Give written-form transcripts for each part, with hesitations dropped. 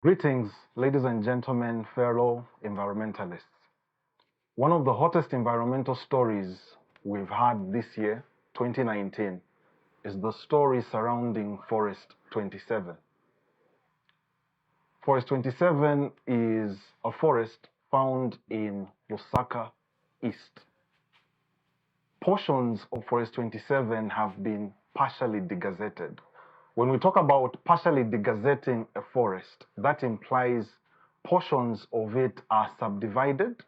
Greetings, ladies and gentlemen, fellow environmentalists. One of the hottest environmental stories we've had this year, 2019, is the story surrounding Forest 27. Forest 27 is a forest found in Lusaka East. Portions of Forest 27 have been partially degazetted. When we talk about partially degazetting a forest, that implies portions of it are subdivided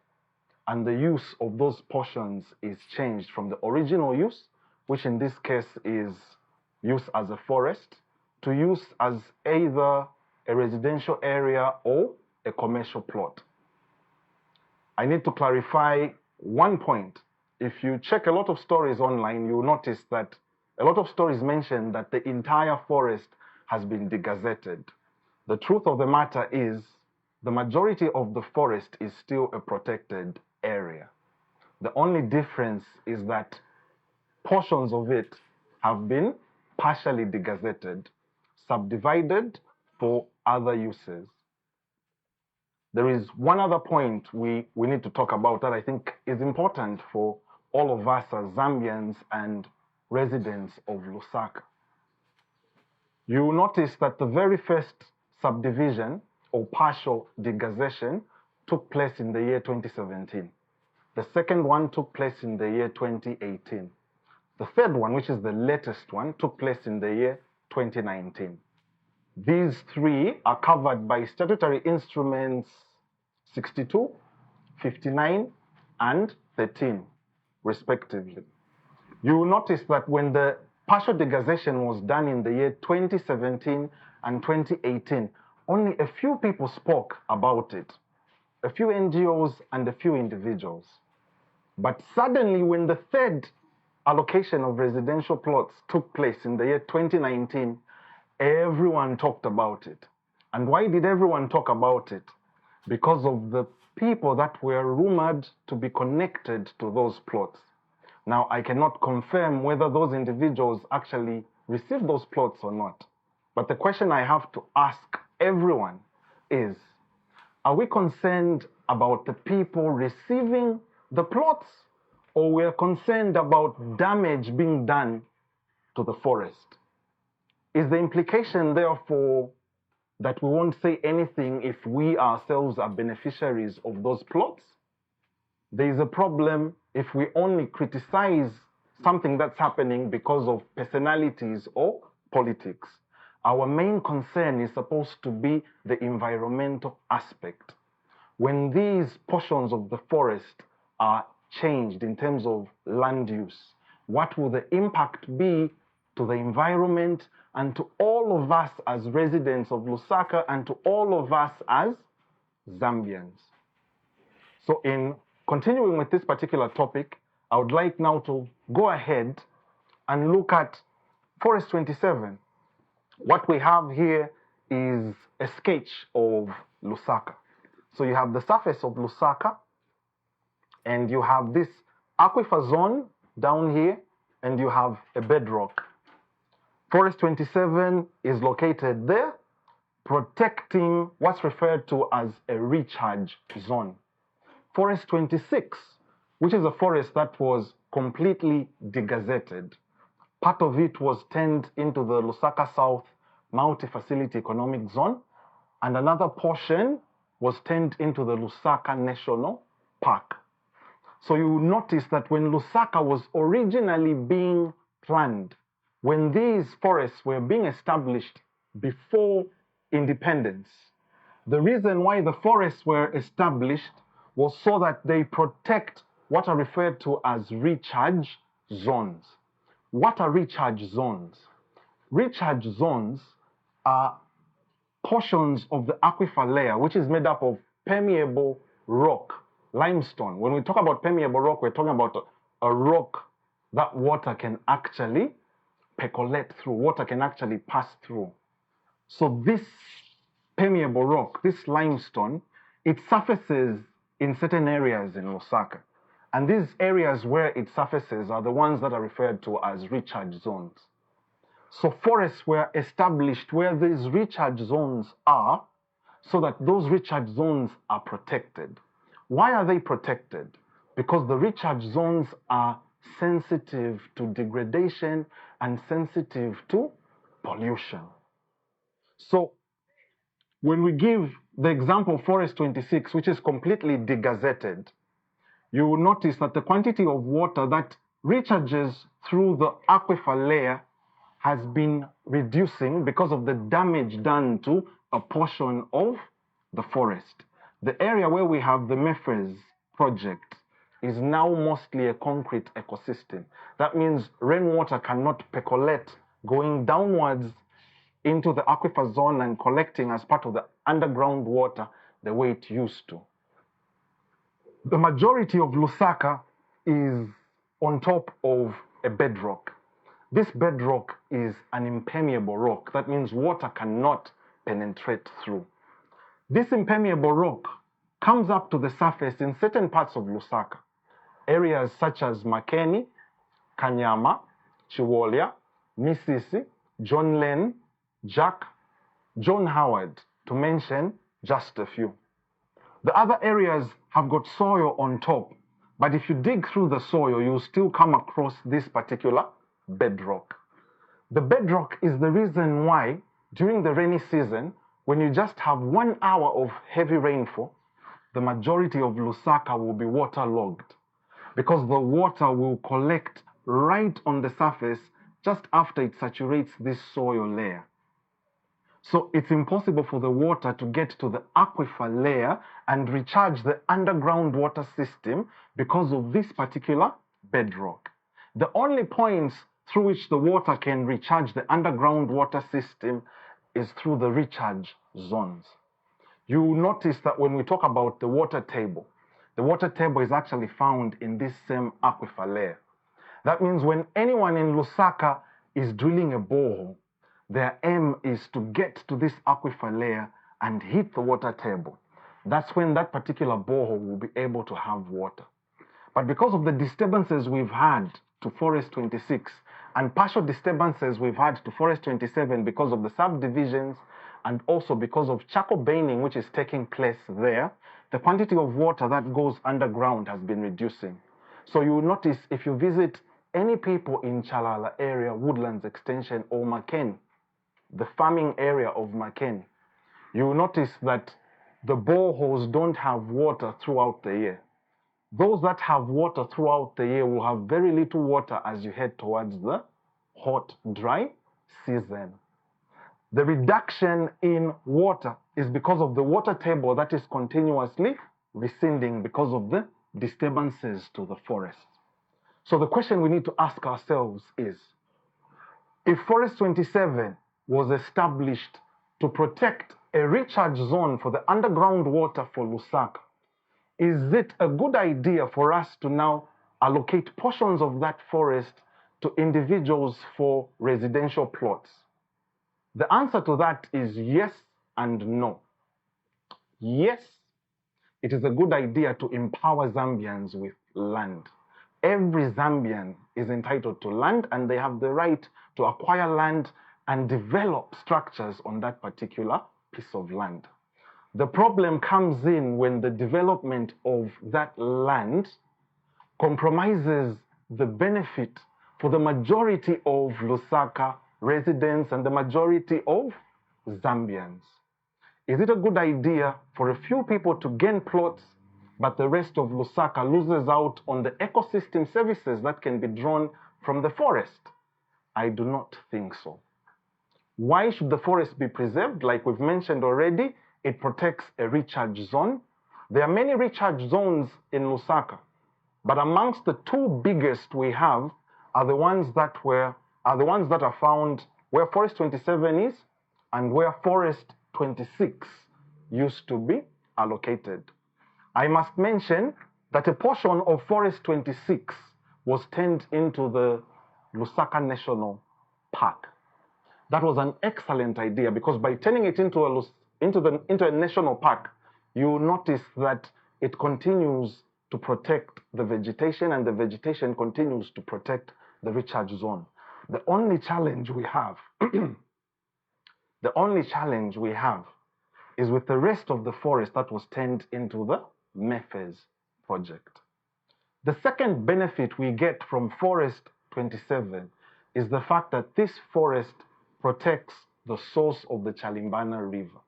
and the use of those portions is changed from the original use, which in this case is use as a forest, to use as either a residential area or a commercial plot. I need to clarify one point. If you check a lot of stories online, you'll notice that a lot of stories mention that the entire forest has been degazetted. The truth of the matter is the majority of the forest is still a protected area. The only difference is that portions of it have been partially degazetted, subdivided for other uses. There is one other point we need to talk about that I think is important for all of us as Zambians and residents of Lusaka. You will notice that the very first subdivision or partial degazation took place in the year 2017. The second one took place in the year 2018. The third one, which is the latest one, took place in the year 2019. These three are covered by statutory instruments 62, 59, and 13, respectively. You will notice that when the partial degazation was done in the year 2017 and 2018, only a few people spoke about it, a few NGOs and a few individuals. But suddenly, when the third allocation of residential plots took place in the year 2019, everyone talked about it. And why did everyone talk about it? Because of the people that were rumored to be connected to those plots. Now, I cannot confirm whether those individuals actually received those plots or not. But the question I have to ask everyone is, are we concerned about the people receiving the plots, or we're concerned about damage being done to the forest? Is the implication, therefore, that we won't say anything if we ourselves are beneficiaries of those plots? There is a problem if we only criticize something that's happening because of personalities or politics. Our main concern is supposed to be the environmental aspect. When these portions of the forest are changed in terms of land use, what will the impact be to the environment and to all of us as residents of Lusaka and to all of us as Zambians? So in continuing with this particular topic, I would like now to go ahead and look at Forest 27. What we have here is a sketch of Lusaka. So you have the surface of Lusaka, and you have this aquifer zone down here, and you have a bedrock. Forest 27 is located there, protecting what's referred to as a recharge zone. Forest 26, which is a forest that was completely degazetted. Part of it was turned into the Lusaka South Multi-Facility Economic Zone, and another portion was turned into the Lusaka National Park. So you notice that when Lusaka was originally being planned, when these forests were being established before independence, the reason why the forests were established was so that they protect what are referred to as recharge zones. What are recharge zones? Recharge zones are portions of the aquifer layer, which is made up of permeable rock, limestone. When we talk about permeable rock, we're talking about a rock that water can actually percolate through, water can actually pass through. So this permeable rock, this limestone, it surfaces in certain areas in Lusaka. And these areas where it surfaces are the ones that are referred to as recharge zones. So forests were established where these recharge zones are so that those recharge zones are protected. Why are they protected? Because the recharge zones are sensitive to degradation and sensitive to pollution. So when we give the example of Forest 26, which is completely degazetted, you will notice that the quantity of water that recharges through the aquifer layer has been reducing because of the damage done to a portion of the forest. The area where we have the Mefres project is now mostly a concrete ecosystem. That means rainwater cannot percolate going downwards into the aquifer zone and collecting as part of the underground water the way it used to. The majority of Lusaka is on top of a bedrock. This bedrock is an impermeable rock. That means water cannot penetrate through. This impermeable rock comes up to the surface in certain parts of Lusaka. Areas such as Makeni, Kanyama, Chiwolya, Misisi, John Lane, Jack, John Howard, to mention just a few. The other areas have got soil on top, but if you dig through the soil, you'll still come across this particular bedrock. The bedrock is the reason why during the rainy season, when you just have 1 hour of heavy rainfall, the majority of Lusaka will be waterlogged because the water will collect right on the surface just after it saturates this soil layer. So it's impossible for the water to get to the aquifer layer and recharge the underground water system because of this particular bedrock. The only points through which the water can recharge the underground water system is through the recharge zones. You will notice that when we talk about the water table is actually found in this same aquifer layer. That means when anyone in Lusaka is drilling a borehole, their aim is to get to this aquifer layer and hit the water table. That's when that particular borehole will be able to have water. But because of the disturbances we've had to Forest 26 and partial disturbances we've had to Forest 27 because of the subdivisions and also because of charcoal burning which is taking place there, the quantity of water that goes underground has been reducing. So you will notice if you visit any people in Chalala area, Woodlands Extension or Makeni, the farming area of Makeni, you will notice that the boreholes don't have water throughout the year. Those that have water throughout the year will have very little water as you head towards the hot, dry season. The reduction in water is because of the water table that is continuously receding because of the disturbances to the forest. So the question we need to ask ourselves is, if Forest 27 was established to protect a recharge zone for the underground water for Lusaka, is it a good idea for us to now allocate portions of that forest to individuals for residential plots? The answer to that is yes and no. Yes, it is a good idea to empower Zambians with land. Every Zambian is entitled to land and they have the right to acquire land and develop structures on that particular piece of land. The problem comes in when the development of that land compromises the benefit for the majority of Lusaka residents and the majority of Zambians. Is it a good idea for a few people to gain plots, but the rest of Lusaka loses out on the ecosystem services that can be drawn from the forest? I do not think so. Why should the forest be preserved? Like we've mentioned already, it protects a recharge zone. There are many recharge zones in Lusaka, but amongst the two biggest we have are the ones that are found where Forest 27 is and where Forest 26 used to be allocated. I must mention that a portion of Forest 26 was turned into the Lusaka National Park. That was an excellent idea because by turning it into a national park, you will notice that it continues to protect the vegetation and the vegetation continues to protect the recharge zone. The only challenge we have is with the rest of the forest that was turned into the Mefes project. The second benefit we get from Forest 27 is the fact that this forest protects the source of the Chalimbana River.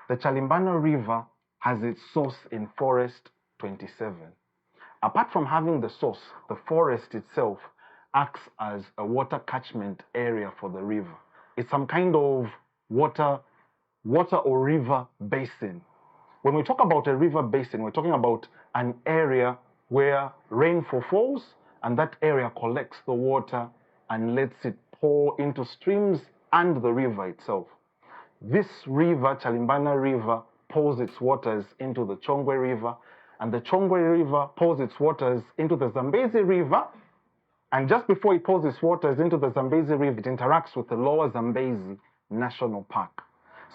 The Chalimbana River has its source in Forest 27. Apart from having the source, the forest itself acts as a water catchment area for the river. It's some kind of water or river basin. When we talk about a river basin, we're talking about an area where rainfall falls and that area collects the water and lets it pour into streams and the river itself. This river, Chalimbana River, pours its waters into the Chongwe River, and the Chongwe River pours its waters into the Zambezi River, and just before it pours its waters into the Zambezi River, it interacts with the Lower Zambezi National Park.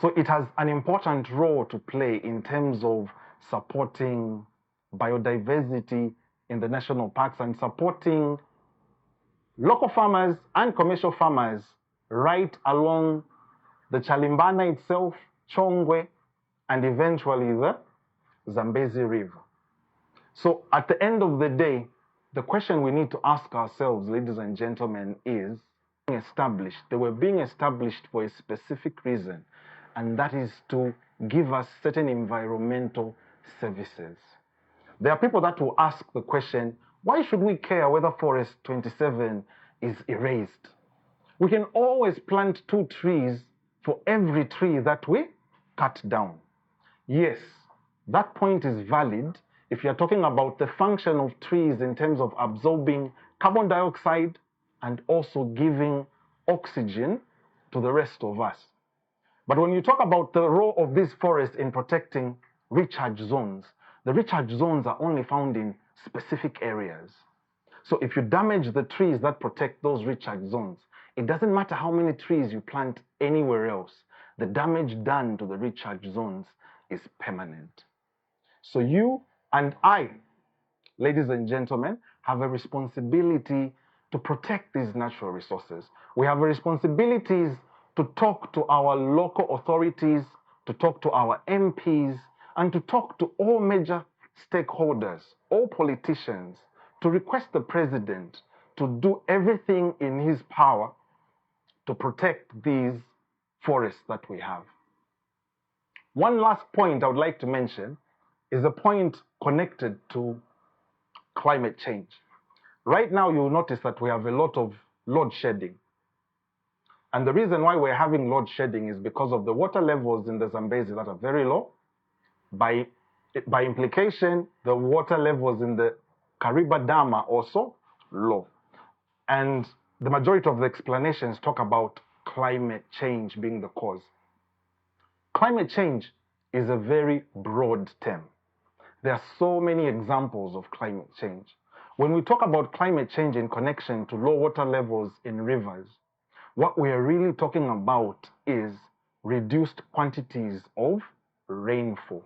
So it has an important role to play in terms of supporting biodiversity in the national parks and supporting local farmers and commercial farmers right along the Chalimbana itself, Chongwe, and eventually the Zambezi River. So at the end of the day, the question we need to ask ourselves, ladies and gentlemen, is established. They were being established for a specific reason, and that is to give us certain environmental services. There are people that will ask the question, why should we care whether Forest 27 is erased? We can always plant 2 trees for every tree that we cut down. Yes, that point is valid if you're talking about the function of trees in terms of absorbing carbon dioxide and also giving oxygen to the rest of us. But when you talk about the role of these forests in protecting recharge zones, the recharge zones are only found in specific areas. So if you damage the trees that protect those recharge zones, it doesn't matter how many trees you plant anywhere else, the damage done to the recharge zones is permanent. So you and I, ladies and gentlemen, have a responsibility to protect these natural resources. We have a responsibility to talk to our local authorities, to talk to our MPs, and to talk to all major stakeholders, all politicians, to request the president to do everything in his power to protect these forests that we have. One last point I would like to mention is a point connected to climate change. Right now, you'll notice that we have a lot of load shedding. And the reason why we're having load shedding is because of the water levels in the Zambezi that are very low. By implication, the water levels in the Kariba Dam are also low. And the majority of the explanations talk about climate change being the cause. Climate change is a very broad term. There are so many examples of climate change. When we talk about climate change in connection to low water levels in rivers, what we are really talking about is reduced quantities of rainfall.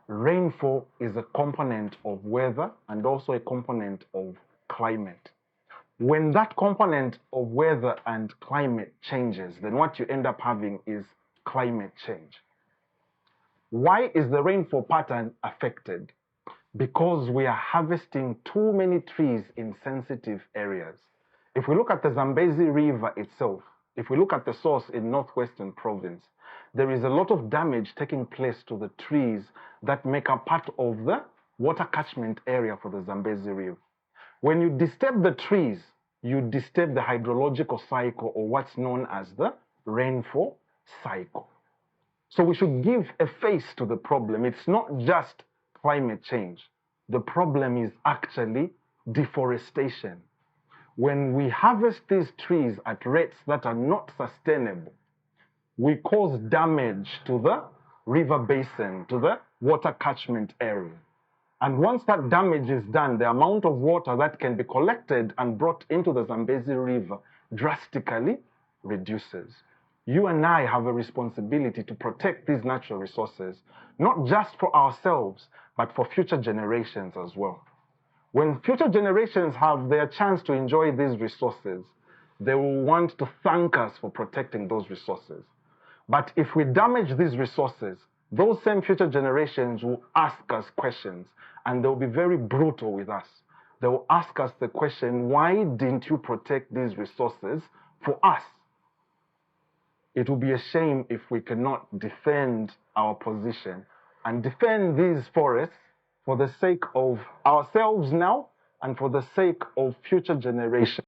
Rainfall is a component of weather and also a component of climate. When that component of weather and climate changes, then what you end up having is climate change. Why is the rainfall pattern affected? Because we are harvesting too many trees in sensitive areas. If we look at the Zambezi River itself, if we look at the source in Northwestern Province, there is a lot of damage taking place to the trees that make up part of the water catchment area for the Zambezi River. When you disturb the trees, you disturb the hydrological cycle, or what's known as the rainfall cycle. So we should give a face to the problem. It's not just climate change. The problem is actually deforestation. When we harvest these trees at rates that are not sustainable, we cause damage to the river basin, to the water catchment area. And once that damage is done, the amount of water that can be collected and brought into the Zambezi River drastically reduces. You and I have a responsibility to protect these natural resources, not just for ourselves, but for future generations as well. When future generations have their chance to enjoy these resources, they will want to thank us for protecting those resources. But if we damage these resources, those same future generations will ask us questions, and they'll be very brutal with us. They will ask us the question, why didn't you protect these resources for us? It will be a shame if we cannot defend our position and defend these forests for the sake of ourselves now and for the sake of future generations.